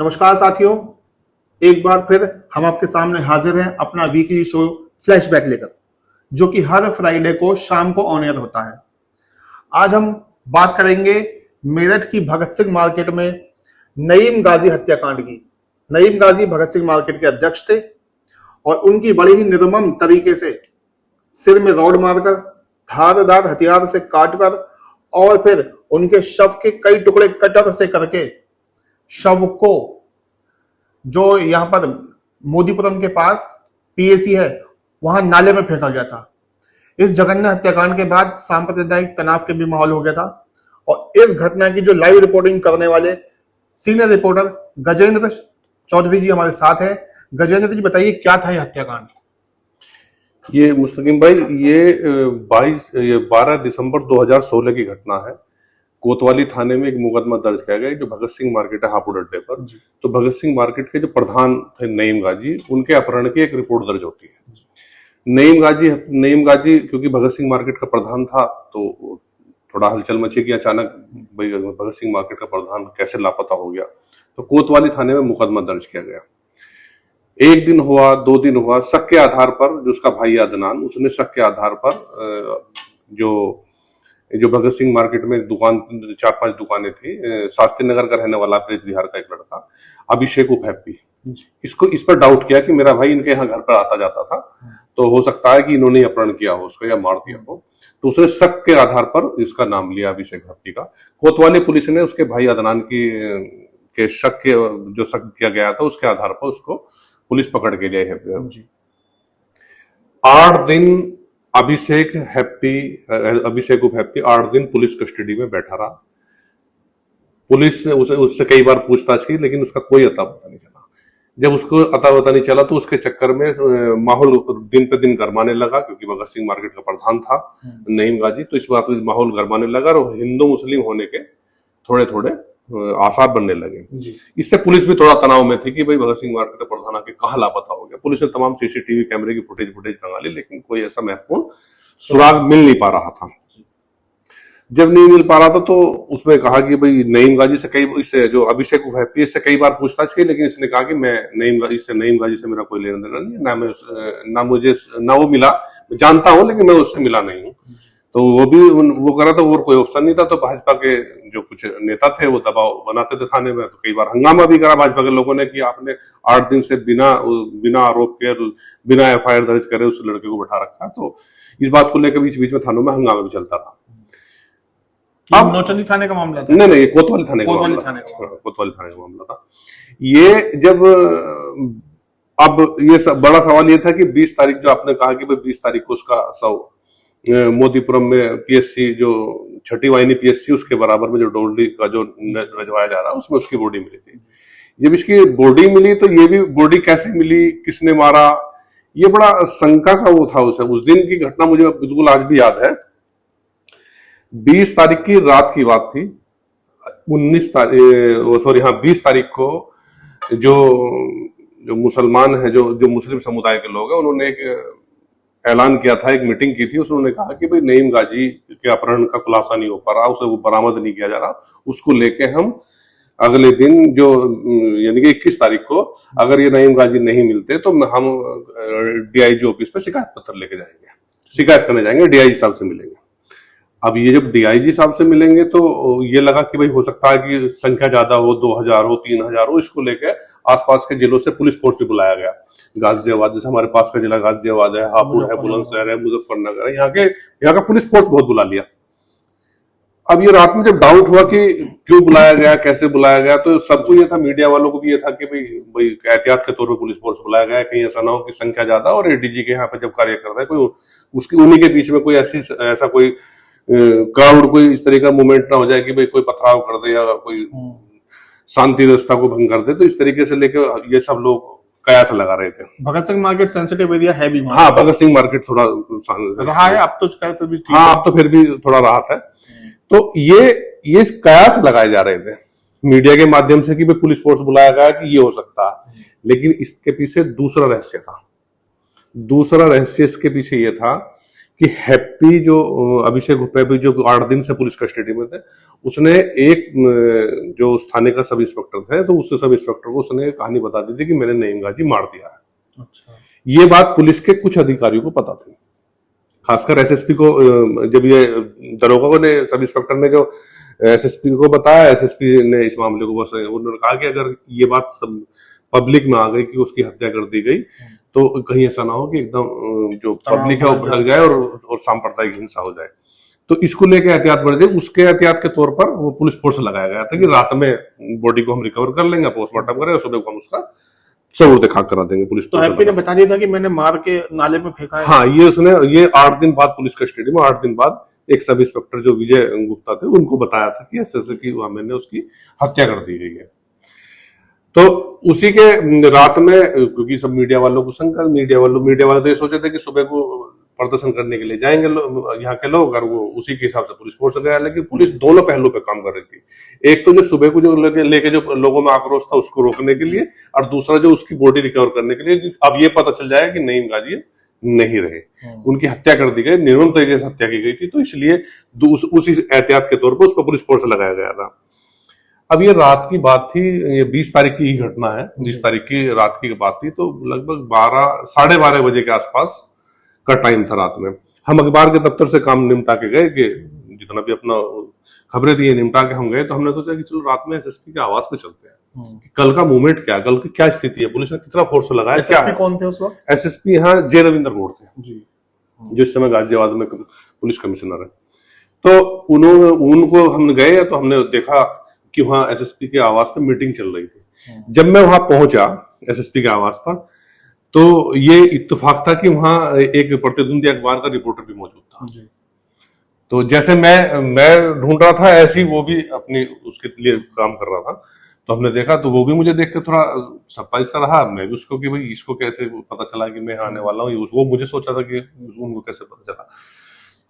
नमस्कार साथियों, एक बार फिर हम आपके सामने हाजिर हैं अपना वीकली शो फ्लैशबैक लेकर, जो कि हर फ्राइडे को शाम को ऑन एयर होता है। आज हम बात करेंगे मेरठ की भगत सिंह मार्केट में नईम गाजी हत्याकांड की। नईम गाजी भगत सिंह मार्केट के अध्यक्ष थे और उनकी बड़ी ही निर्मम तरीके से सिर में रॉड मारकर, धारदार हथियार से काटकर और फिर उनके शव के कई टुकड़े कटर से करके शव को, जो यहां पर मोदीपुरम के पास पीएसी है, वहां नाले में फेंका गया था। इस जघन्य हत्याकांड के बाद सांप्रदायिक तनाव के भी माहौल हो गया था और इस घटना की जो लाइव रिपोर्टिंग करने वाले सीनियर रिपोर्टर गजेंद्र चौधरी जी हमारे साथ है। गजेंद्र जी, बताइए क्या था यह हत्याकांड? ये मुस्तकीम भाई, ये 12 दिसंबर 2016 की घटना है। कोतवाली थाने में एक मुकदमा दर्ज किया गया जो भगत सिंह मार्केट है हापुड़ अड्डे पर। तो भगत सिंह मार्केट के जो प्रधान थे नईम गाजी, उनके अपहरण की एक रिपोर्ट दर्ज होती है। नईम गाजी क्योंकि भगत सिंह मार्केट का प्रधान था तो थोड़ा हलचल मची कि अचानक भाई भगत सिंह मार्केट का प्रधान कैसे लापता हो गया। तो कोतवाली थाने में मुकदमा दर्ज किया गया। एक दिन हुआ, 2 दिन हुआ, शक के आधार पर जो उसका भाई अदनान, उसने शक के आधार पर जो भगत सिंह मार्केट में दुकान 4-5 दुकानें थी, शास्त्री नगर का रहने वाला प्रेत विहार का एक लड़का अभिषेक उर्फ हैप्पी, इस पर डाउट किया कि मेरा भाई इनके यहाँ घर पर आता जाता था, तो हो सकता है कि इन्होंने अपहरण किया हो उसको या मार दिया हो। तो उसने शक के आधार पर इसका नाम लिया अभिषेक हैप्पी का। कोतवाली पुलिस ने उसके भाई अदनान के शक के जो शक किया गया था उसके आधार पर उसको पुलिस पकड़ के गए है। 8 दिन अभिषेक उर्फ हैप्पी 8 दिन पुलिस कस्टडी में बैठा रहा। पुलिस ने उससे कई बार पूछताछ की लेकिन उसका कोई अता पता नहीं चला। जब उसको अता पता नहीं चला तो उसके चक्कर में माहौल दिन पे दिन गरमाने लगा, क्योंकि भगत सिंह मार्केट का प्रधान था नईम गाजी। तो इस बात में माहौल गरमाने लगा और हिंदू मुस्लिम होने के थोड़े थोड़े आसार बनने लगे। इससे पुलिस भी थोड़ा तनाव में थी कि भाई भगत सिंह मार्केट का प्रधान आके कहाँ लापता हो गया। पुलिस ने तमाम सीसीटीवी कैमरे की फुटेज खंगा ली, लेकिन कोई ऐसा महत्वपूर्ण सुराग मिल नहीं पा रहा था। जब नहीं मिल पा रहा था तो उसमें कहा कि भाई नईम गाजी से इससे जो अभिषेक हैप्पी से कई बार पूछताछ की, लेकिन इसने कहा कि मैं नईम गाजी से मेरा कोई लेना देना नहीं, ना वो मिला। जानता हूं लेकिन मैं उससे मिला नहीं हूँ। तो वो कर रहा था, और कोई ऑप्शन नहीं था। तो भाजपा के जो कुछ नेता थे वो दबाव बनाते थे थाने में। तो कई बार हंगामा भी करा भाजपा के लोगों ने कि आपने 8 दिन से बिना आरोप के, बिना एफआईआर दर्ज करे उस लड़के को बैठा रखा। तो इस बात को लेकर बीच बीच में थानों में हंगामा भी चलता रहा। अब नौचंदी थाने का मामला था? नहीं, कोतवाली थाने का मामला था ये। जब अब ये बड़ा सवाल ये था कि 20 तारीख जो आपने कहा कि भाई 20 तारीख को उसका शव मोदीपुरम में पीएससी, जो 6ठी वाहिनी पीएससी, उसके बराबर में जो डोलडी का जो रजवाया जा रहा है उसमें उसकी बॉडी मिली थी। जब इसकी बॉडी मिली तो ये भी बॉडी कैसे मिली, किसने मारा, ये बड़ा शंका का वो था। उस दिन की घटना मुझे बिल्कुल आज भी याद है। 20 तारीख की रात की बात थी। 20 तारीख को जो मुसलमान है, जो मुस्लिम समुदाय के लोग हैं, उन्होंने एक ऐलान किया था, एक मीटिंग की थी। उन्होंने कहा कि भाई नईम गाजी के अपहरण का खुलासा नहीं हो पा रहा, उसे वो बरामद नहीं किया जा रहा, उसको लेके हम अगले दिन जो यानी कि 21 तारीख को अगर ये नईम गाजी नहीं मिलते तो हम डीआईजी ऑफिस पे शिकायत पत्र लेके जाएंगे, शिकायत करने जाएंगे, डीआईजी साहब से मिलेंगे। अब ये जब डीआईजी साहब से मिलेंगे तो ये लगा कि भाई हो सकता है कि संख्या ज्यादा हो, 2000 हो, 3000 हो। इसको लेके आसपास के जिलों से पुलिस फोर्स भी बुलाया गया। गाजियाबाद, जैसे हमारे पास का जिला गाजियाबाद है, हापुड़ है, बुलंदशहर है, मुजफ्फरनगर है, यहाँ का पुलिस फोर्स बहुत बुला लिया। अब ये रात में जब डाउट हुआ कि क्यों बुलाया गया, कैसे बुलाया गया, तो सबको ये था, मीडिया वालों को भी ये था कि भाई एहतियात के तौर पर पुलिस फोर्स बुलाया गया, कहीं ऐसा ना हो कि संख्या ज्यादा और एडीजी के यहाँ पे जब कार्य करता है कोई उसकी उन्हीं के बीच में कोई ऐसा कोई क्राउड, कोई इस तरह का मूवमेंट ना हो जाए कि भाई कोई पथराव कर दे या कोई शांति व्यवस्था को भंग कर दे। तो इस तरीके से लेके ये सब लोग कयास लगा रहे थे। Bhagat Singh market sensitive area है भी? हाँ, भगत सिंह मार्केट थोड़ा रहा है अब तो, फिर भी ठीक। हाँ, अब तो फिर भी थोड़ा राहत है। तो ये कयास लगाए जा रहे थे मीडिया के माध्यम से कि भाई पुलिस फोर्स बुलाया गया कि ये हो सकता है। लेकिन इसके पीछे दूसरा रहस्य था। दूसरा रहस्य इसके पीछे ये था कि हैप्पी जो अभिषेक हैप्पी जो 8 दिन से पुलिस कस्टडी में थे, उसने एक जो उस थाने का सब इंस्पेक्टर थे, तो उस सब इंस्पेक्टर को उसने कहानी बता दी थी कि मैंने नईम गाजी मार दिया है। अच्छा। ये बात पुलिस के कुछ अधिकारियों को पता थी, खासकर एसएसपी को। जब ये दरोगा ने, सब इंस्पेक्टर ने जो एसएसपी को बताया, एसएसपी ने इस मामले को बस उन्होंने कहा कि अगर ये बात सब पब्लिक में आ गई कि उसकी हत्या कर दी गई, तो कहीं ऐसा ना हो कि एकदम जो पब्लिक है वो भड़क जाए और सांप्रदायिक हिंसा हो जाए। तो इसको लेके एहतियात बढ़ गई। उसके एहतियात के तौर पर वो पुलिस फोर्स लगाया गया था कि रात में बॉडी को हम रिकवर कर लेंगे, पोस्टमार्टम करेंगे, सुबह को हम उसका सबूत दिखा करा देंगे। पुलिस तो हैप्पी ने बता दिया था कि मैंने मार के नाले में फेंका है। हाँ, ये 8 दिन बाद पुलिस कस्टडी में, 8 दिन बाद एक सब इंस्पेक्टर जो विजय गुप्ता थे, उनको बताया था कि ऐसे कि मैंने उसकी हत्या कर दी गई है। तो उसी के रात में, क्योंकि सब मीडिया वालों को शंका, मीडिया वाले तो ये सोचे थे कि सुबह को प्रदर्शन करने के लिए जाएंगे यहाँ के लोग, और वो उसी के हिसाब से पुलिस फोर्स गया। लेकिन पुलिस दोनों पहलू पे काम कर रही थी। एक तो जो सुबह को जो लेके जो लोगों में आक्रोश था उसको रोकने के लिए, और दूसरा जो उसकी बॉडी रिकवर करने के लिए। अब ये पता चल जाएगा कि नईम गाजी नहीं रहे, उनकी हत्या कर दी गई, निर्मम तरीके से हत्या की गई थी। तो इसलिए उसी एहतियात के तौर पर उस पर पुलिस फोर्स लगाया गया था। अब ये रात की बात थी, ये 20 तारीख की ही घटना है। 20 तारीख की रात की बात थी, तो लगभग 12-12:30 बजे के आसपास का टाइम था रात में। हम अखबार के दफ्तर से काम निपटा के गए, कि जितना भी अपना खबरें थी निपटा के हम गए। तो हमने सोचा कि चलो रात में एसएसपी के आवास पे चलते हैं, कि कल का मूवमेंट क्या, कल की क्या स्थिति है, पुलिस ने कितना फोर्स लगाया, क्या है। कौन थे उस वक्त? एसएसपी यहाँ जे रविंद्र गौड़ थे जी, जो इस समय गाजियाबाद में पुलिस कमिश्नर है। तो उनको हम गए तो हमने देखा कि वहां एसएसपी के आवास पर मीटिंग चल रही थी। जब मैं वहां पहुंचा एसएसपी के आवास पर, तो ये इत्तेफाक था कि वहां एक प्रतिद्वंदी अखबार का रिपोर्टर भी मौजूद था। जी। तो जैसे मैं ढूंढ रहा था, ऐसे ही वो भी अपनी उसके लिए काम कर रहा था। तो हमने देखा, तो वो भी मुझे देख के थोड़ा सरप्राइज सा रहा। मैं भी उसको कि भाई इसको कैसे पता चला कि मैं आने वाला हूँ। वो मुझे सोचा था कि उनको कैसे पता चला।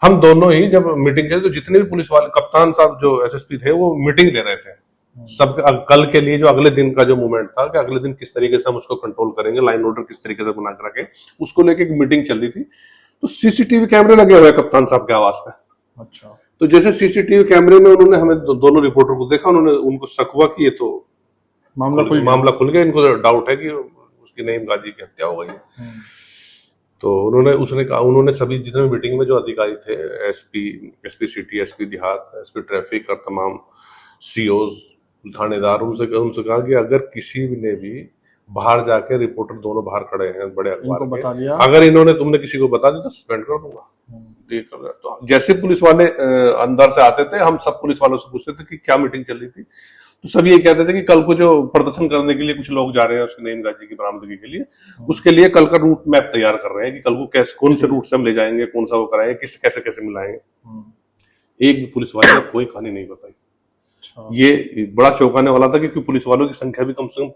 हम दोनों ही जब मीटिंग की, तो जितने भी पुलिस वाले, कप्तान साहब जो एसएसपी थे, वो मीटिंग ले रहे थे सब कल के लिए, जो अगले दिन का जो मूवमेंट था, कि अगले दिन किस तरीके से हम उसको कंट्रोल करेंगे, लाइन ऑर्डर किस तरीके से बना कर रखें, उसको लेके एक मीटिंग चल रही थी। तो सीसीटीवी कैमरे लगे हुए कप्तान साहब के आवास पे। अच्छा। तो जैसे सीसीटीवी कैमरे में उन्होंने हमें दोनों रिपोर्टर को देखा, उनको शक हुआ कि ये तो मामला खुल गया, इनको डाउट है कि उसकी नईम गाजी की हत्या हो गई है। तो उन्होंने सभी जितने मीटिंग में जो अधिकारी थे, एसपी सिटी, एसपी देहात, एसपी ट्रैफिक और तमाम सीओज, थानेदार, उनसे कहा कि अगर किसी ने भी बाहर जाके, रिपोर्टर दोनों बाहर खड़े हैं बड़े अखबार के, अगर तुमने किसी को बता दी तो सस्पेंड कर दूंगा। तो जैसे पुलिस वाले अंदर से आते थे, हम सब पुलिस वालों से पूछते थे कि क्या मीटिंग चल रही थी। तो सब ये कहते थे कि कल को जो प्रदर्शन करने के लिए कुछ लोग जा रहे हैं उसकी नईम गाजी की बरामदगी के लिए, उसके लिए कल का रूट मैप तैयार कर रहे हैं कि कल को कैसे, कौन से रूट से हम ले जाएंगे, कौन सा वो कराएंगे, कैसे कैसे मिलाएंगे। एक भी पुलिस वाले ने कोई कहानी नहीं बताई। ये बड़ा चौंकाने वाला था, क्योंकि पुलिस वालों की संख्या भी कम से कम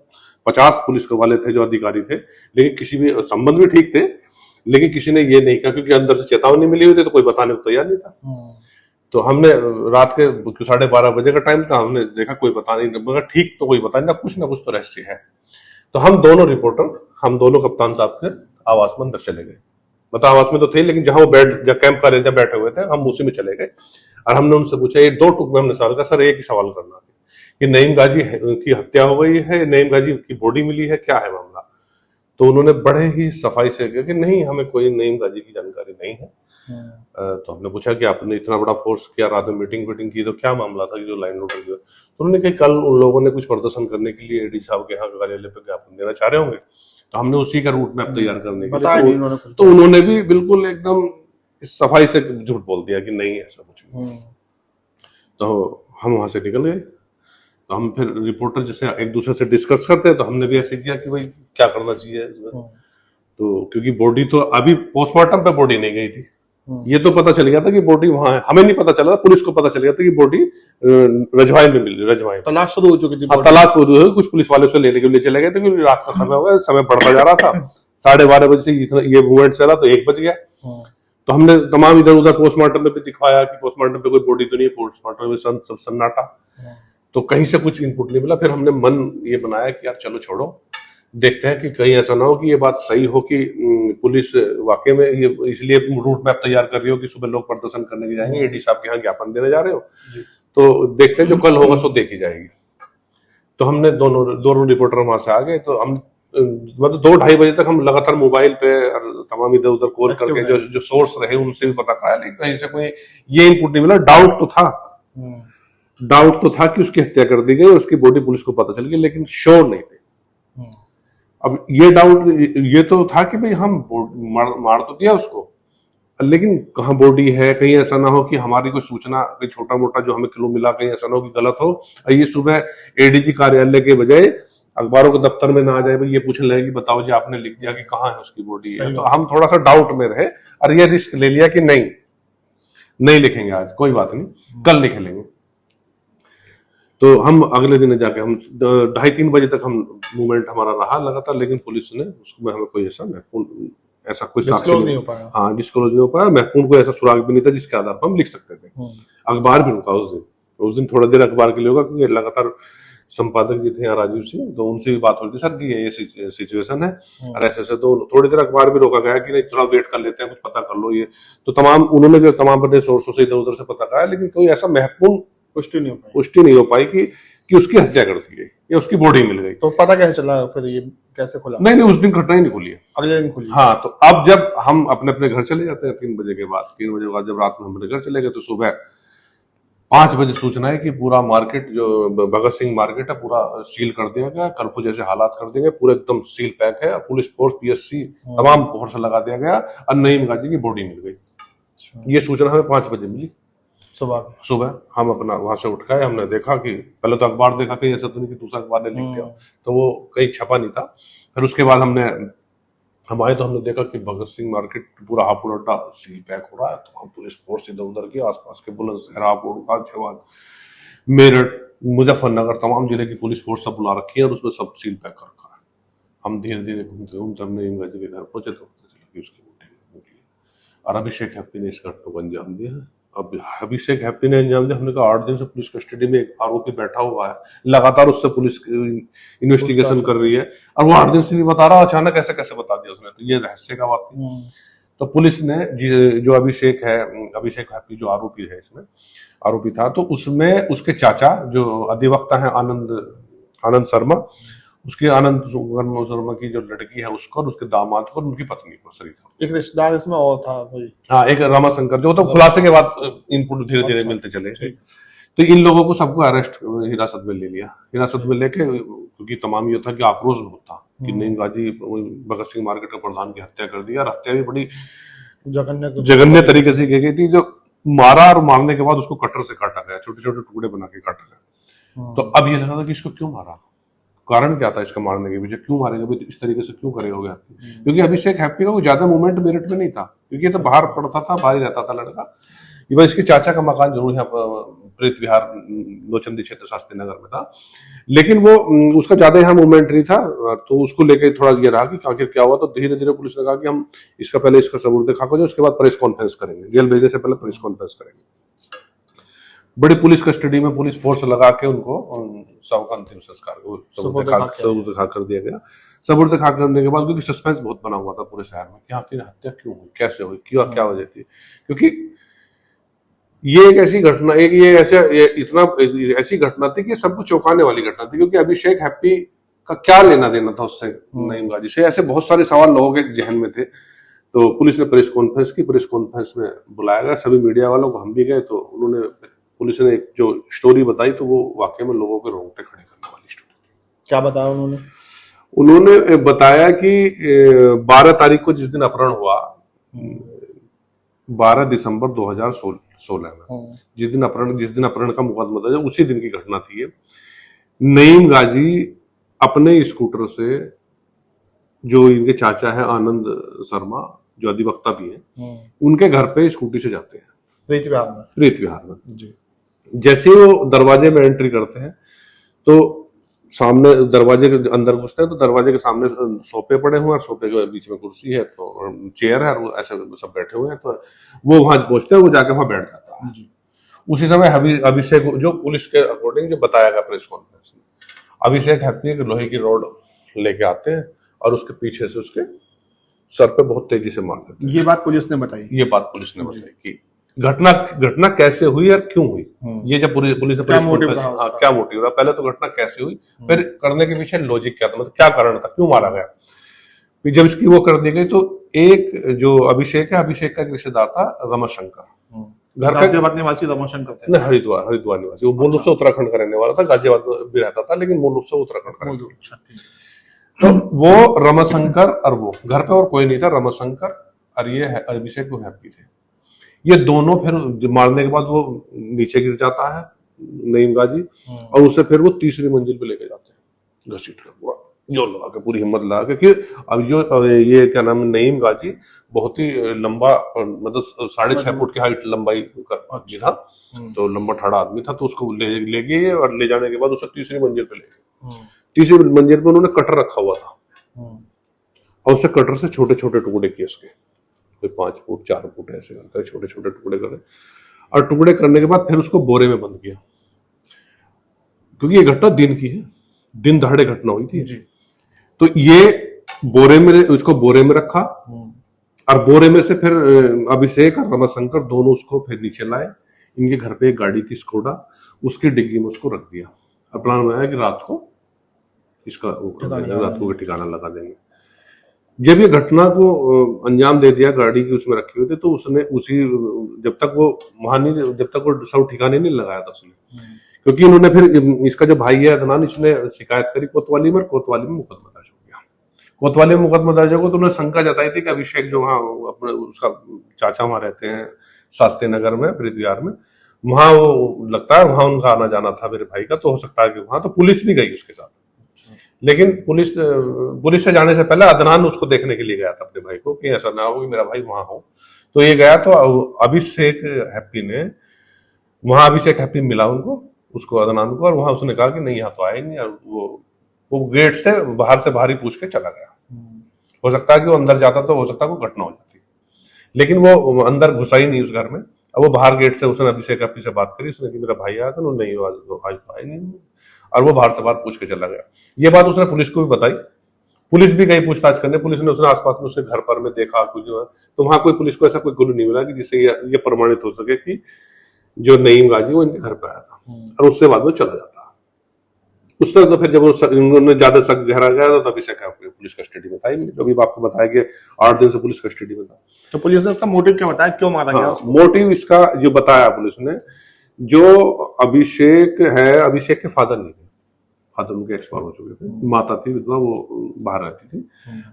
50 पुलिस वाले थे जो अधिकारी थे, लेकिन किसी भी संबंध भी ठीक थे, लेकिन किसी ने ये नहीं कहा, क्योंकि अंदर से चेतावनी मिली हुई थी, तो कोई बताने को तैयार नहीं था। तो हमने रात के 12:30 बजे का टाइम था, हमने देखा कोई बता नहीं, मगर ठीक तो कोई बता नहीं, ना कुछ तो रहस्य है। तो हम दोनों रिपोर्टर, हम दोनों कप्तान साहब के आवास में अंदर चले गए। मतलब आवास में तो थे, लेकिन जहां वो कैंप का एरिया बैठे हुए थे, हम उसी में चले गए। और हमने उनसे पूछा, ये 2 टुक में हमने सवाल कहा, सर एक ही सवाल करना है कि नईम गाजी की हत्या हो गई है, नईम गाजी की बॉडी मिली है, क्या है मामला। तो उन्होंने बड़े ही सफाई से कहा कि नहीं, हमें कोई नईम गाजी की जानकारी नहीं है। तो हमने पूछा कि आपने इतना बड़ा फोर्स किया, रात में मीटिंग की, तो क्या मामला था कि जो लाइन ऑर्डर किया। तो उन्होंने कहा कल उन लोगों ने कुछ प्रदर्शन करने के लिए एडी साहब के यहाँ कार्यालय पे ज्ञापन देना चाह रहे होंगे, तो हमने उसी का रूट मैप तैयार करने के लिए, तो उन्होंने भी बिल्कुल एकदम सफाई से झूठ बोल दिया कि नहीं ऐसा कुछ नहीं। तो हम वहां से निकल गए। तो हम फिर रिपोर्टर जैसे एक दूसरे से डिस्कस करते हैं, तो हमने भी ऐसे किया कि भाई क्या करना चाहिए। तो क्योंकि बॉडी तो अभी पोस्टमार्टम पे बॉडी नहीं गई थी, ये तो पता चल गया था कि बॉडी वहां है, हमें नहीं पता चला, पुलिस को पता चल गया था कि बॉडी रजवाइन में मिली, रजवाइन तलाश शुरू हो चुकी थी। तलाश शुरू हो, कुछ पुलिस वाले उसे लेने के लिए चले गए थे, क्योंकि रात का समय हो गया, समय बढ़ता जा रहा था। 12:30 बजे से इतना ये मूवमेंट चला, तो 1 बज गया। तो हमने तमाम इधर उधर पोस्टमार्टम में भी दिखवाया कि पोस्टमार्टम पे कोई बॉडी तो नहीं है, पोस्टमार्टम में सब सन्नाटा, तो कहीं से कुछ इनपुट नहीं मिला। फिर हमने मन ये बनाया कि यार चलो छोड़ो, देखते हैं कि कहीं ऐसा ना हो कि ये बात सही हो कि पुलिस वाकई में ये इसलिए रूट मैप तैयार कर रही हो कि सुबह लोग प्रदर्शन करने के जाएंगे, एडी साहब के यहाँ ज्ञापन देने जा रहे हो। तो देखते हैं, जो कल होगा सो देखी जाएगी। तो हमने दोनों रिपोर्टर वहां से आ गए। तो हम मतलब 2-2:30 बजे तक हम लगातार मोबाइल पे और तमाम इधर उधर कॉल करके जो सोर्स रहे उनसे भी पता कराया, लेकिन कहीं से कोई ये इनपुट नहीं मिला। डाउट तो था कि उसकी हत्या कर दी गई, उसकी बॉडी पुलिस को पता चल गई, लेकिन श्योर नहीं थे। अब ये डाउट ये तो था कि भाई हम मार तो दिया उसको, लेकिन कहाँ बॉडी है, कहीं ऐसा ना हो कि हमारी कोई सूचना कोई छोटा मोटा जो हमें क्लू मिला कहीं ऐसा ना हो कि गलत हो, ये सुबह एडीजी कार्यालय के बजाय अखबारों के दफ्तर में ना आ जाए, भाई ये पूछने लगे कि बताओ जी आपने लिख दिया कि कहाँ है उसकी बॉडी है। तो हम थोड़ा सा डाउट में रहे और ये रिस्क ले लिया कि नहीं लिखेंगे आज, कोई बात नहीं, कल लिख लेंगे। तो हम अगले दिन जाके हम 2:30-3 बजे तक हम मूवमेंट हमारा रहा लगातार, लेकिन पुलिस ने उसमें हमें कोई ऐसा कोई साक्ष्य नहीं हो पाया। हाँ, डिस्क्लोज नहीं हो पाया। महत्वपूर्ण कोई ऐसा सुराग भी नहीं था जिसके आधार पर हम लिख सकते थे। अखबार भी रुका उस दिन थोड़ा देर अखबार के लिए होगा, क्योंकि लगातार संपादक जी थे यहाँ राजीव सिंह, तो उनसे भी बात हो रही थी, सर कि ये सिचुएशन है और ऐसे तो थोड़ी देर अखबार भी रोका गया कि नहीं थोड़ा वेट कर लेते हैं, कुछ पता कर लो। ये तो उन्होंने जो तमाम अपने सोर्सों से इधर उधर से पता कराया, लेकिन कोई ऐसा महत्वपूर्ण पुष्टि नहीं हो पाई कि उसकी हत्या कर दी गई या उसकी बॉडी मिल गई। तो पता कैसे चला फिर, ये कैसे खुला? नहीं, उस दिन घटना ही नहीं खुली है, अगले दिन खुली। हाँ, तो अब जब हम अपने घर चले जाते हैं 3 बजे के बाद, 3 बजे के बाद जब रात में हम अपने घर चले गए, तो सुबह 5 बजे सूचना है कि पूरा मार्केट जो भगत सिंह मार्केट है पूरा सील कर दिया गया, कर्फ्यू जैसे हालात कर दिए गए, पूरा एकदम सील पैक है, पुलिस फोर्स पीएससी तमाम फोर्स लगा दिया गया और नईम गाजी की बॉडी मिल गई। ये सूचना हमें 5 बजे मिली सुबह। हम अपना वहां से उठ गए, हमने देखा कि पहले तो अखबार देखा, कहीं ऐसा तो नहीं कि दूसरा अखबार ने लिख दिया, तो वो कहीं छपा नहीं था। फिर उसके बाद हम आए तो हमने देखा कि भगत सिंह मार्केट पूरा हापुड़ अड्डा सील पैक हो रहा है। तो हम पुलिस फोर्स इधर उधर की आसपास के बुलंदशहर, हापुड़, गाजियाबाद, मेरठ, मुजफ्फरनगर तमाम जिले की पुलिस फोर्स सब बुला रखी है और उसमें सब सील पैक कर रखा है। हम धीरे धीरे घूमते हमने इंगाजी के घर पहुंचे तो पता चला कि उसकी बॉडी और अभिषेक हैप्पी ने इस घटना को अंजाम दिया। अब अभिषेक हैप्पी ने अंजाम दिया, हमने कहा 8 दिन से पुलिस कस्टडी में एक आरोपी बैठा हुआ है, लगातार उससे पुलिस इन्वेस्टिगेशन कर रही है और वो 8 दिन से नहीं बता रहा, अचानक ऐसे कैसे बता दिया उसने, तो ये रहस्य का बात थी। तो पुलिस ने जो अभिषेक हैप्पी जो आरोपी है, इसमें आरोपी था, तो उसमें उसके चाचा जो अधिवक्ता है आनंद शर्मा, उसके आनंद शर्मा की जो लड़की है उसको और उसके दामाद को और उनकी पत्नी को, सरिता, एक रिश्तेदार इसमें और था भाई। हाँ, एक रामाशंकर, जो तो खुलासे के बाद इनपुट धीरे धीरे मिलते चले। तो इन लोगों को सबको अरेस्ट हिरासत में ले लिया। हिरासत में लेके, क्योंकि तमाम ये था कि आक्रोश बहुत था कि नईम गाजी भगत सिंह मार्केट के प्रधान की हत्या कर दी और हत्या भी बड़ी जघन्य तरीके से की गई थी। जो मारा और मारने के बाद उसको कटर से काटा गया, छोटे छोटे टुकड़े बना के काटा गया। तो अब ये लगा था कि इसको क्यों मारा, कारण क्या था इसका मारने के पीछे, क्यों मारेगा भाई, इस तरीके से क्यों करेगा। क्योंकि अभिषेक हैप्पी का कोई ज्यादा मूवमेंट मेरठ में नहीं था, क्योंकि ये तो बाहर पड़ता था, बाहर ही रहता था लड़का। ये भाई इसके चाचा का मकान जरूर यहाँ प्रीत विहार नौचंदी क्षेत्र शास्त्री नगर में था, लेकिन वो उसका ज्यादा यहाँ मूवमेंट नहीं था। तो उसको लेके थोड़ा ये रहा कि आखिर क्या हुआ। तो धीरे धीरे पुलिस ने कहा कि हम पहले इसका सबूत दिखा कर, उसके बाद प्रेस कॉन्फ्रेंस करेंगे, जेल भेजने से पहले प्रेस कॉन्फ्रेंस करेंगे। बड़ी पुलिस कस्टडी में पुलिस फोर्स लगा के उनको शव का अंतिम संस्कार सबूत दिखा कर दिया गया। सबूत दिखा करने के बाद, क्योंकि सस्पेंस बहुत बना हुआ था पूरे शहर में कि आखिर हत्या क्यों हुई, कैसे हुई, क्या वजह थी। क्योंकि ये एक ऐसी घटना, ऐसी घटना थी कि सबको चौंकाने वाली घटना थी। क्योंकि अभिषेक हैप्पी का क्या लेना देना था उससे, नईम गाजी से, ऐसे बहुत सारे सवाल लोगों के जहन में थे। तो पुलिस ने प्रेस कॉन्फ्रेंस की, प्रेस कॉन्फ्रेंस में बुलाया गया सभी मीडिया वालों को, हम भी गए। तो उन्होंने, पुलिस ने एक जो स्टोरी बताई, तो वो वाकई में लोगों के रोंगटे खड़े करने वाली स्टोरी। क्या बताया उन्होंने बताया कि 12 तारीख को जिस दिन अपहरण हुआ, 12 दिसंबर 2016 में, जिस दिन अपहरण का मुकदमा था, उसी दिन की घटना थी ये। नईम गाजी अपने स्कूटर से, जो इनके चाचा है आनंद शर्मा जो अधिवक्ता भी हैं, उनके घर पे स्कूटी से जाते हैं प्रीत विहार में जी। जैसे ही वो दरवाजे में एंट्री करते हैं, तो सामने दरवाजे के अंदर घुसते हैं, तो दरवाजे के सामने सोफे पड़े हुए हैं और सोफे के बीच में कुर्सी है, तो चेयर है, और ऐसे सब बैठे हुए हैं। तो वो वहां पहुंचते हैं, वो जाके वहां बैठ जाता है जी। उसी समय अभिषेक, जो पुलिस के अकॉर्डिंग जो बताया गया प्रेस कॉन्फ्रेंस में, अभिषेक हैप्पी एक लोहे की रॉड लेके आते हैं और उसके पीछे से उसके सर पे बहुत तेजी से मार देते हैं। ये बात पुलिस ने बताई। ये बात पुलिस ने बताई कि घटना कैसे हुई और क्यों हुई। ये जब पुलिस ने क्या मोटिव रहा उसका? क्या मोटिव रहा, पहले तो घटना कैसे हुई, फिर करने के पीछे लॉजिक क्या था, मतलब क्या कारण था, क्यों मारा गया। फिर जब इसकी वो कर दी गई तो एक जो अभिषेक है, अभिषेक का एक रिश्तेदार था रमाशंकर, घर का गाजियाबाद निवासी रमाशंकर थे। नहीं, हरिद्वार निवासी। वो मूल रूप से उत्तराखंड का रहने वाला था, गाजियाबाद में भी रहता था, लेकिन मूल रूप से उत्तराखंड का रहने वाला था। तो वो रमाशंकर और वो घर पे और कोई नहीं था, रमाशंकर और ये अभिषेक को हैप्पी थे। ये दोनों फिर मारने के बाद वो नीचे गिर जाता है नईम गाजी, और उसे फिर वो तीसरी मंजिल पे लेके जाते हैं घसीट कर, पूरा जोर लगा के, पूरी हिम्मत लगा के। अब जो ये क्या नाम है, नईम गाजी बहुत ही लंबा, मतलब 6.5 फुट की हाइट लंबाई का आदमी था, तो लंबा ठाड़ा आदमी था। तो उसको ले गए और ले जाने के बाद उसे तीसरी मंजिल पे ले गए। तीसरी मंजिल पे उन्होंने कटर रखा हुआ था और उसे कटर से छोटे छोटे टुकड़े किए उसके, 5 फुट 4 फुट ऐसे करके छोटे छोटे टुकड़े करे, और टुकड़े करने के बाद फिर उसको बोरे में बंद किया, क्योंकि ये घटना दिन की है, दिन दहाड़े घटना हुई थी जी। तो ये बोरे में, उसको बोरे में रखा, और बोरे में से फिर अभिषेक और रमाशंकर दोनों उसको फिर नीचे लाए। इनके घर पे एक गाड़ी थी स्कोडा, उसकी डिग्गी में उसको रख दिया। और प्लान बनाया कि रात को इसका रात को ठिकाना लगा देंगे। जब ये घटना को अंजाम दे दिया, गाड़ी की उसमें रखी हुई थी, तो उसने उसी जब तक वो सब ठिकाने नहीं लगाया था उसने, क्योंकि इन्होंने फिर इसका जो भाई है अदनान, इसने शिकायत करी कोतवाली में, कोतवाली में मुकदमा दर्ज हो गया। कोतवाली में मुकदमा दर्ज हो गया तो उन्होंने शंका जताई थी कि अभिषेक जो वहाँ अपने उसका चाचा वहां रहते हैं शास्त्री नगर में, प्रीतिविहार में, वहां वो लगता है वहां उनका आना जाना था मेरे भाई का, तो हो सकता है कि वहां, तो पुलिस भी गई उसके साथ। लेकिन पुलिस से जाने से पहले अदनान उसको देखने के लिए गया था अपने भाई को, कि ऐसा ना हो कि मेरा भाई वहां हो। तो ये गया, तो अभिषेक हैप्पी मिला उनको, उसको अदनान को, और वहां उसने कहा कि नहीं यहाँ तो आए नहीं, और वो गेट से बाहर ही पूछ के चला गया। हो सकता है कि वो अंदर जाता तो हो सकता है वो घटना हो जाती, लेकिन वो अंदर घुसा ही नहीं उस घर में। अब वो बाहर गेट से उसने अभिषेक हैप्पी से बात करी, उसने कि मेरा भाई आया था, नहीं आज तो आए नहीं, और वो बाहर से बाहर पूछ के चला गया। ये बात उसने पुलिस को भी बताई, पुलिस भी गई पूछताछ करने, पुलिस ने उसने आसपास में उसके घर पर में देखा कुछ जो है, तो वहां कोई पुलिस को ऐसा कोई क्लू नहीं मिला कि जिससे ये प्रमाणित हो सके कि जो नईम गाजी वो इनके घर पे आया था, और उससे बाद में चला जाता। उस तरह तो फिर जब उन्होंने ज्यादा शक गहरा गया तो अभिषेक पुलिस कस्टडी में था, जो भी आपको बताया कि 8 दिन से पुलिस कस्टडी में था। तो पुलिस ने इसका मोटिव क्या बताया, क्यों मारा गया? मोटिव इसका जो बताया पुलिस ने, जो अभिषेक है, अभिषेक के फादर नहीं थे, फादर उनके एक्सपायर हो चुके थे, माता थी विधवा, वो बाहर रहती थी,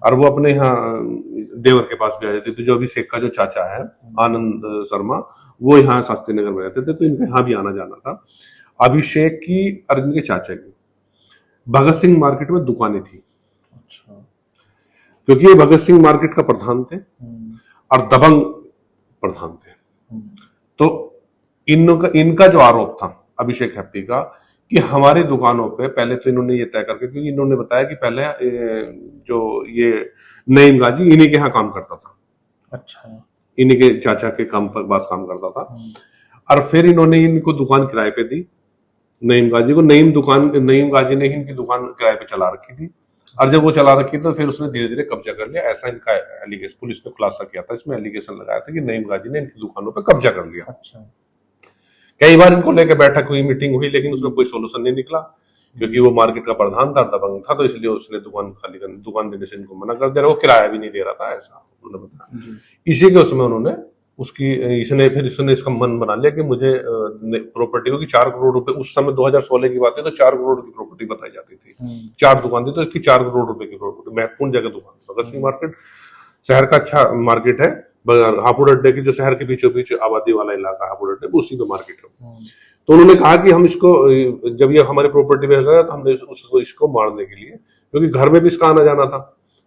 और वो अपने यहाँ देवर के पास भी आ जाती थी। जो अभिषेक का जो चाचा है आनंद शर्मा, वो यहाँ शास्त्री नगर में रहते थे, तो इनका यहाँ भी आना जाना था। अभिषेक की और इनके चाचा की भगत सिंह मार्केट में दुकानें थी। अच्छा। क्योंकि ये भगत सिंह मार्केट का प्रधान थे और दबंग प्रधान थे, तो इनका जो आरोप था अभिषेक हैप्पी का, कि हमारी दुकानों पे पहले तो इन्होंने ये तय करके, क्योंकि इन्होंने बताया कि पहले जो ये नईम गाजी इन्हीं के यहाँ काम करता था। अच्छा। इन्हीं के चाचा के काम पर पास काम करता था, और फिर इन्होंने इनको दुकान किराए पे दी नईम गाजी को। नईम गाजी ने इनकी दुकान किराए पे चला रखी थी, और जब वो चला रखी तो फिर उसने धीरे धीरे कब्जा कर लिया, ऐसा इनका एलिगेशन पुलिस ने खुलासा किया था। इसमें एलिगेशन लगाया था कि नईम गाजी ने इनकी दुकानों पे कब्जा कर लिया। अच्छा। कई बार इनको लेकर बैठक हुई, मीटिंग हुई, लेकिन उसमें कोई सोल्यूशन नहीं निकला, क्योंकि वो मार्केट का प्रधान था, दबंग था, तो इसलिए उसने दुकान देने से इनको मना कर दिया। वो किराया भी नहीं दे रहा था, ऐसा उन्होंने बताया। इसी के उसमें उन्होंने इसने इसका मन बना लिया कि मुझे प्रॉपर्टी होगी 4 करोड़ रुपए। उस समय 2016 की बात है, तो 4 करोड़ की प्रॉपर्टी बताई जाती थी। 4 दुकान थी, तो इसकी 4 करोड़ रुपए की प्रॉपर्टी, महत्वपूर्ण जगह दुकान। भगत सिंह मार्केट शहर का अच्छा मार्केट है, हापुड़ अड्डे की जो शहर के बीचों बीच आबादी वाला इलाका हापुड़ अड्डे, उसी पे मार्केट है। तो उन्होंने कहा कि हम इसको, जब ये हमारी प्रॉपर्टी में गया तो हमने इसको मारने के लिए, क्योंकि घर में भी इसका आना जाना था,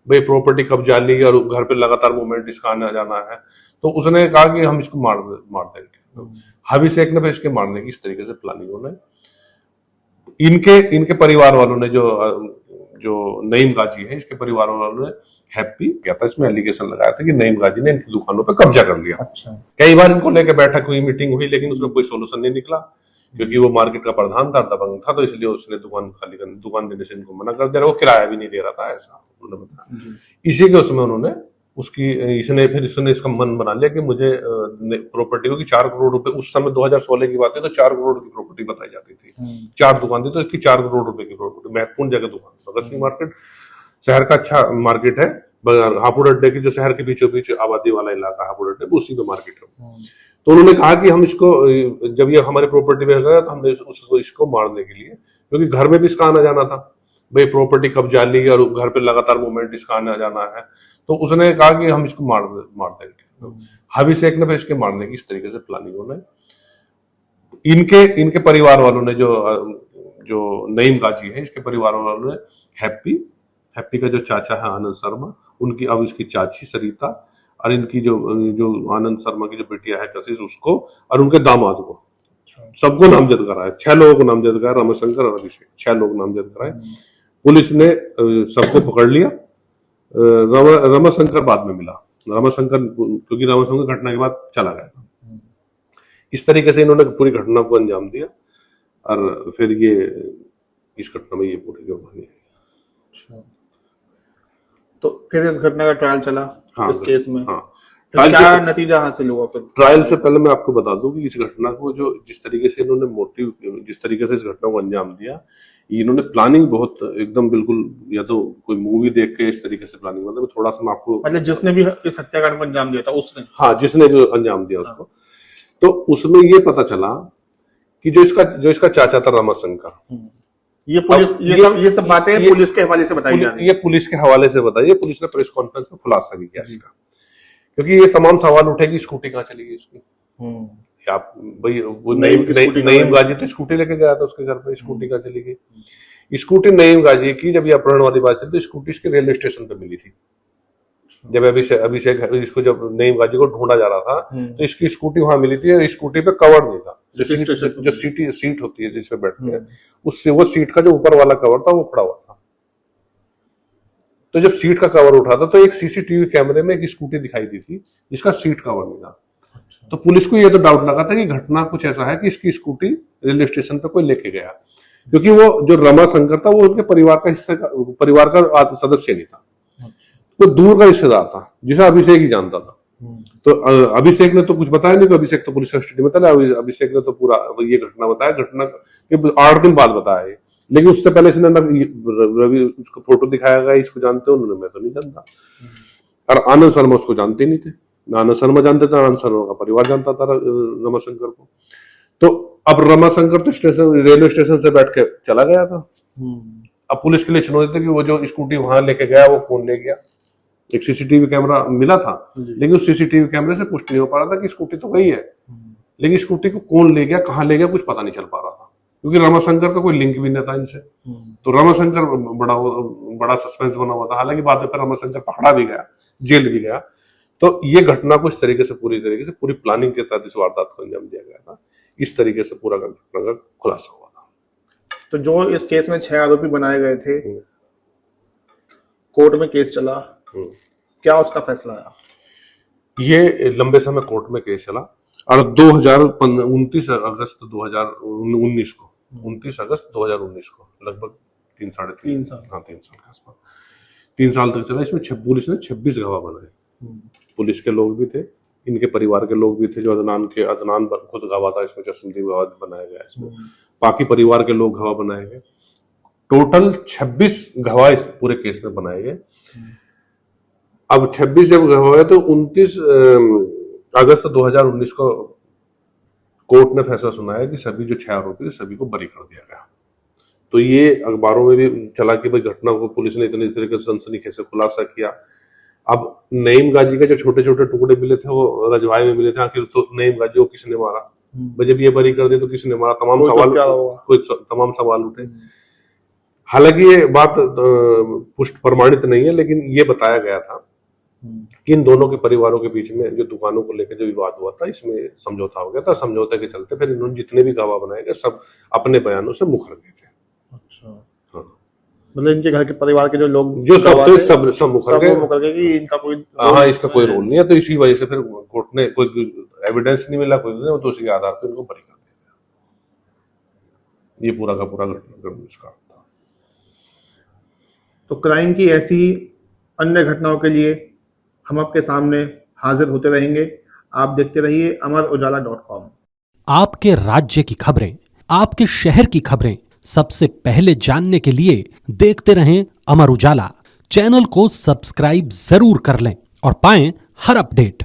भाई प्रॉपर्टी कब्जा ली और घर पे लगातार मूवमेंट इसका आना जाना है, तो उसने कहा कि हम इसको मार देंगे। अभिषेक ने फिर इसके मारने की इस तरीके से प्लानिंग होने, इनके परिवार वालों ने, जो नईम गाजी है, इसके परिवार वालों ने हैप्पी क्या था, इसमें एलिगेशन लगाया था कि नईम गाजी ने इनकी दुकानों पे कब्जा कर लिया। अच्छा। कई बार इनको लेकर बैठक हुई, मीटिंग हुई, लेकिन उसमें कोई सोल्यूशन नहीं निकला, क्योंकि वो मार्केट का प्रधान था, दबंग था, तो इसलिए उसने दुकान देने से इनको मना कर दिया। वो किराया भी नहीं दे रहा था, ऐसा उन्होंने बताया। इसी के उसमें उन्होंने इसने इसका मन बना लिया कि मुझे प्रॉपर्टी को, कि 4 करोड़ रुपए, उस समय 2016 की बात है, तो 4 करोड़ की प्रॉपर्टी बताई जाती थी। 4 दुकान थी, तो इसकी 4 करोड़ रुपए की प्रॉपर्टी, महत्वपूर्ण जगह दुकान। भगत मार्केट शहर का अच्छा मार्केट है, हापुड़ अड्डे की, जो शहर के बीचों बीच आबादी वाला इलाका हापुड़ अड्डे, उसी में मार्केट है। तो उन्होंने कहा कि हम इसको, जब ये हमारी प्रॉपर्टी में गया, तो हमने इसको मारने के लिए, क्योंकि घर में भी इसका आना जाना था, भाई प्रॉपर्टी कब जा ली और घर पे लगातार मूवमेंट इसका आना जाना है, तो उसने कहा कि हम इसको मार देंगे। तो हाफिज शेख ने फिर इसके मारने की इस तरीके से प्लानिंग होने, इनके परिवार वालों ने, जो नईम गाजी है, इसके परिवार वालों ने हैप्पी का जो चाचा है आनंद शर्मा, उनकी, अब इसकी चाची सरिता, और इनकी जो आनंद शर्मा की जो बेटिया है कशिश, उसको, और उनके दामाद को, सबको नामजद कराया। 6 लोगों को नामजद कराया, रमाशंकर और अभिषेक, 6 लोग नामजद कराए। पुलिस ने सबको पकड़ लिया। रमाशंकर बाद में मिला, क्योंकि रमाशंकर घटना के बाद चला गया था। इस तरीके से इन्होंने पूरी घटना को अंजाम दिया, और फिर ये इस घटना में ये पूरी कहानी है। तो फिर इस घटना का ट्रायल चला। हाँ, इस केस में हाँ, क्या नतीजा हासिल हुआ फिर? ट्रायल से पहले मैं आपको बता दूं कि इस घटना को, जिस तरीके से इन्होंने जिस तरीके से इस घटना को अंजाम दिया, इन्होंने प्लानिंग बहुत एकदम बिल्कुल, या तो कोई मूवी देख के इस तरीके से प्लानिंग, मतलब थोड़ा सा मैं आपको, मतलब जिसने भी इस हत्याकांड को अंजाम दिया था उसने, हाँ, जिसने भी अंजाम दिया उसको, तो उसमें ये पता चला कि जो इसका चाचा था रमाशंकर, ये पुलिस, ये सब बातें पुलिस के हवाले से बताई जा रही है। ये पुलिस के हवाले से बताइए, पुलिस ने प्रेस कॉन्फ्रेंस में खुलासा भी किया इसका, क्योंकि ये तमाम सवाल उठे कि स्कूटी कहाँ चली गई इसकी। आप भाई, वो नईम गाजी तो स्कूटी लेके गया था उसके घर पे, स्कूटी कहाँ चली गई? स्कूटी नईम गाजी की, जब ये अपहरण वाली बात चली, तो स्कूटी इसके रेलवे स्टेशन पे मिली थी। जब अभिषेक इसको, जब नईम गाजी को ढूंढा जा रहा था, तो इसकी स्कूटी वहां मिली थी, और स्कूटी पे कवर नहीं था। जो सीट होती है जिसपे बैठते हैं, उससे वो सीट का जो ऊपर वाला कवर था वो उखड़ा हुआ था। तो जब सीट का कवर उठा था, तो एक सीसीटीवी कैमरे में एक स्कूटी दिखाई दी थी जिसका सीट कवर नहीं था। तो पुलिस को ये तो डाउट लगा था कि घटना कुछ ऐसा है कि इसकी स्कूटी रेलवे स्टेशन पर कोई लेके गया, क्योंकि वो जो रमाशंकर था, वो उनके परिवार का सदस्य नहीं था, वो दूर का रिश्तेदार था जिसे अभिषेक ही जानता था। तो अभिषेक ने तो कुछ बताया नहीं, अभिषेक तो पुलिस कस्टडी में था। अभिषेक ने तो पूरा ये घटना बताया, घटना के 8 दिन बाद बताया, लेकिन उससे पहले इसने रवि, उसको फोटो दिखाया गया, इसको जानते हो उन्होंने, मैं तो नहीं जानता। और आनंद शर्मा उसको जानते ही नहीं थे, ना आनंद शर्मा जानते थे, आनंद शर्मा का परिवार जानता था रमाशंकर को। तो अब रमाशंकर तो रेलवे स्टेशन से बैठ के चला गया था। अब पुलिस के लिए चुनौती थी कि वो जो स्कूटी वहां लेके गया, वो कौन ले गया। एक सीसीटीवी कैमरा मिला था, लेकिन उस सीसीटीवी कैमरे से पुष्टि नहीं हो पा रहा था कि स्कूटी तो गई है, लेकिन स्कूटी को कौन ले गया, कहाँ ले गया, कुछ पता नहीं चल पा रहा था, क्योंकि रमाशंकर का कोई लिंक भी नहीं था इनसे। तो रमाशंकर बड़ा सस्पेंस बना हुआ था। हालांकि बाद में रमाशंकर पकड़ा भी गया, जेल भी गया। तो ये घटना को इस तरीके से पूरी प्लानिंग के तहत इस वारदात को अंजाम दिया गया था। इस तरीके से पूरा घटना का खुलासा हुआ था। तो जो इस केस में 6 आरोपी बनाए गए थे, कोर्ट में केस चला, क्या उसका फैसला आया? ये लंबे समय कोर्ट में केस चला, और 29 अगस्त 2019 को 29 अगस्त 2019 को लगभग 3 साल के आसपास 3 साल तक चला। इसमें पुलिस ने 26 गवाह बनाए। पुलिस के लोग भी थे, इनके परिवार के लोग भी थे, जो अदनान खुद गवाह था, इसमें चश्मदीद गवाह बनाया गया, इसमें बाकी परिवार के लोग गवाह बनाए गए। टोटल 26 गवाह इस पूरे केस में बनाए गए। अब 26 जब गवाह, तो 29 अगस्त 2019 को कोर्ट ने फैसला सुनाया कि सभी जो 6 आरोपी थे, सभी को बरी कर दिया गया। तो ये अखबारों में भी चला कि भाई घटना को पुलिस ने इतने तरीके से सनसनीखेज से खुलासा किया। अब नईम गाजी के जो छोटे छोटे टुकड़े मिले थे, वो रजवाई में मिले थे। आखिर तो नईम गाजी को किसने मारा, जब ये बरी कर दिया तो किसने मारा, तमाम सवाल उठे। हालांकि ये बात पुष्ट प्रमाणित नहीं है, लेकिन ये बताया गया था कि इन दोनों के परिवारों के बीच में जो दुकानों को लेकर जो विवाद हुआ था, इसमें समझौता हो गया था। समझौते के चलते फिर इन्होंने जितने भी गवाह बनाए गए, सब अपने बयानों से मुकर गए थे। अच्छा, हाँ, मतलब इनके घर के परिवार के जो लोग जो सब मुकर गए कि इनका कोई, हाँ, इसका कोई रोल नहीं है। तो इसी वजह से फिर कोर्ट ने कोई एविडेंस नहीं मिला, कोई नहीं, तो उसी के आधार पर इनको बरी कर दिया। ये पूरा का पूरा घटनाक्रम इसका था। तो क्राइम की ऐसी ही अन्य घटनाओं के लिए हम आपके सामने हाजिर होते रहेंगे। आप देखते रहिए अमरउजाला.com। आपके राज्य की खबरें, आपके शहर की खबरें सबसे पहले जानने के लिए देखते रहें अमर उजाला। चैनल को सब्सक्राइब जरूर कर लें और पाएं हर अपडेट।